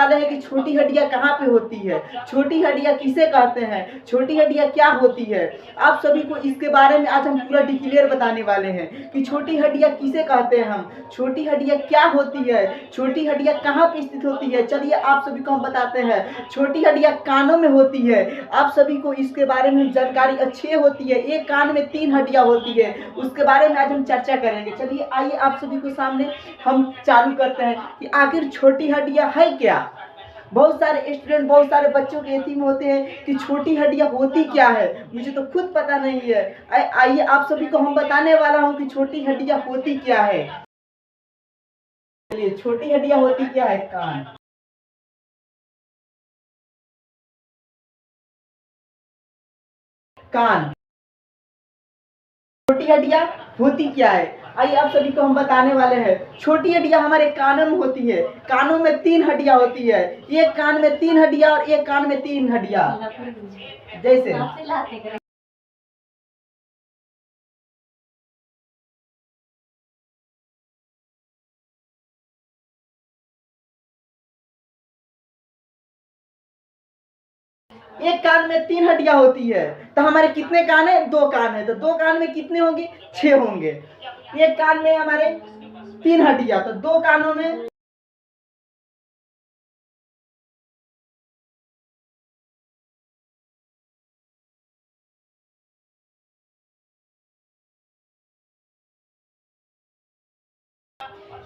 वाले हैं कि छोटी हड्डियाँ कहाँ पे होती है, छोटी हड्डियाँ किसे कहते हैं, छोटी हड्डियाँ क्या होती है। आप सभी को इसके बारे में आज हम पूरा डिक्लेयर बताने वाले हैं कि छोटी हड्डियाँ किसे कहते हैं, हम छोटी हड्डियाँ क्या होती है, छोटी हड्डियाँ कहाँ पे स्थित होती है। चलिए आप सभी को हम बताते हैं। छोटी हड्डियाँ कानों में होती है। आप सभी को इसके बारे में जानकारी अच्छी होती है। एक कान में 3 हड्डियाँ होती है, उसके बारे में आज हम चर्चा करेंगे। चलिए आइए आप सभी को सामने हम चालू करते हैं कि आखिर छोटी हड्डियाँ है क्या। बहुत सारे स्टूडेंट, बहुत सारे बच्चों के यकीन होते हैं कि छोटी हड्डियाँ होती क्या है, मुझे तो खुद पता नहीं है। आइए आप सभी को हम बताने वाला हूँ कि छोटी हड्डियाँ होती क्या है। चलिए छोटी हड्डियाँ होती क्या है। कान, कान छोटी हड्डियाँ होती क्या है। आइए आप सभी को हम बताने वाले हैं। छोटी हड्डियाँ हमारे कानों में होती है। कानों में 3 हड्डियाँ होती है। एक कान में 3 हड्डियाँ और एक कान में 3 हड्डियाँ। जैसे एक कान में 3 हड्डियाँ होती है, तो हमारे कितने कान है, 2 कान है, तो 2 कान में कितने होंगे, 6 होंगे। एक कान में हमारे 3 हड्डियाँ, तो 2 कानों में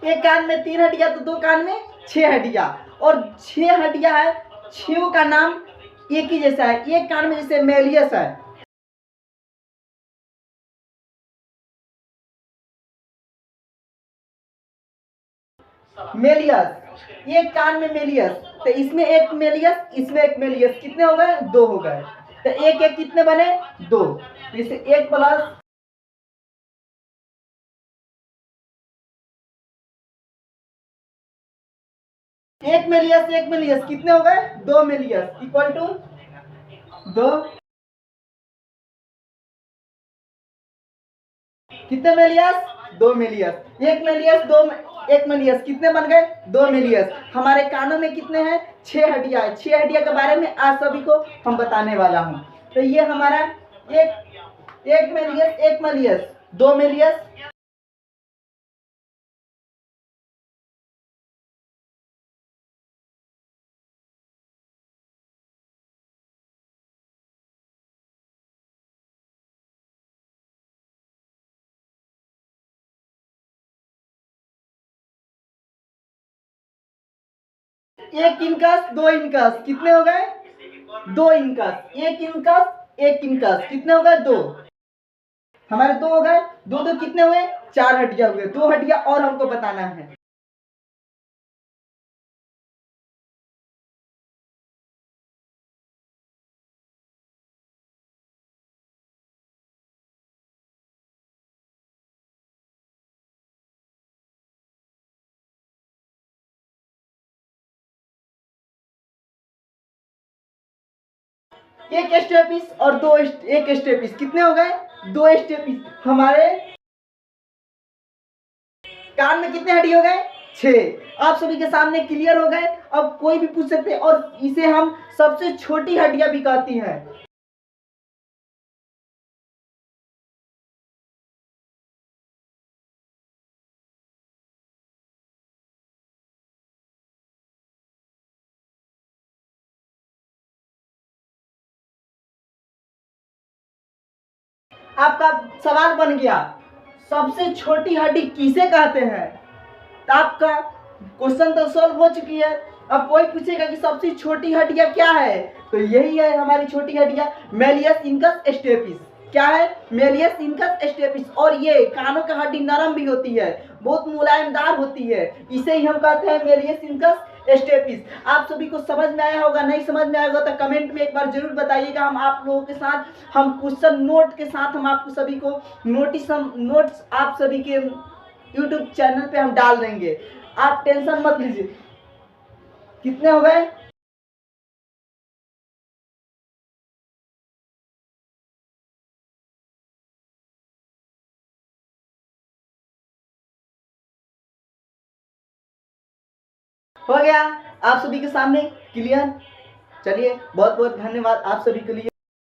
एक कान में 3 हड्डियाँ, तो 2 कान में 6 हड्डियाँ। और 6 हड्डियाँ है, 6 का नाम एक ही जैसा है। एक कान में जैसे मेलियस है, मेलियस, एक कान में मेलियस, तो इसमें एक मेलियस, इसमें एक मेलियस, कितने हो गए, 2 हो गए। तो एक एक कितने बने, 2। जैसे 1 प्लस एक मेलियस कितने हो गए, 2 मेलियस इक्वल टू 2। कितने मेलियस, 2 मेलियस। एक मेलियस, 2 एक मेलियस, कितने बन गए, 2 मेलियस। हमारे कानों में कितने हैं, 6 हड्डियां है। 6 हड्डियां के बारे में आज सभी को हम बताने वाला हूँ। तो ये हमारा एक मेलियस, एक मेलियस, 2 मेलियस। एक इनकस, 2 इनकस, कितने हो गए, 2 इनकस। एक इनकस, एक इनकस, कितने हो गए, 2। हमारे 2 हो गए, 2 2 कितने हुए, 4 हड्डियां हुए। 2 हड्डियां और हमको बताना है। एक स्टेपिस और एक स्टेपिस, कितने हो गए, 2 स्टेपिस। हमारे कान में कितने हड्डी हो गए, 6। आप सभी के सामने क्लियर हो गए। अब कोई भी पूछ सकते हैं, और इसे हम सबसे छोटी हड्डियां भी कहती हैं। आपका सवाल बन गया, सबसे छोटी हड्डी किसे कहते हैं। तो आपका क्वेश्चन तो सॉल्व हो चुकी है। अब कोई पूछेगा कि सबसे छोटी हड्डियां क्या है, तो यही है हमारी छोटी हड्डियां, मेलियस इंकस स्टेपिस। क्या है, मेलियस इंकस स्टेपिस। और ये कानों की हड्डी नरम भी होती है, बहुत मुलायमदार होती है, इसे ही हम कहते हैं मेलियस इंकस स्टेपिस। आप सभी को समझ में आया होगा, नहीं समझ में आया होगा तो कमेंट में एक बार जरूर बताइएगा। हम आप लोगों के साथ, हम क्वेश्चन नोट के साथ हम आपको सभी को नोट्स आप सभी के यूट्यूब चैनल पे हम डाल देंगे। आप टेंशन मत लीजिए। कितने हो गए, हो गया। आप सभी के सामने क्लियर। चलिए बहुत बहुत धन्यवाद आप सभी के लिए।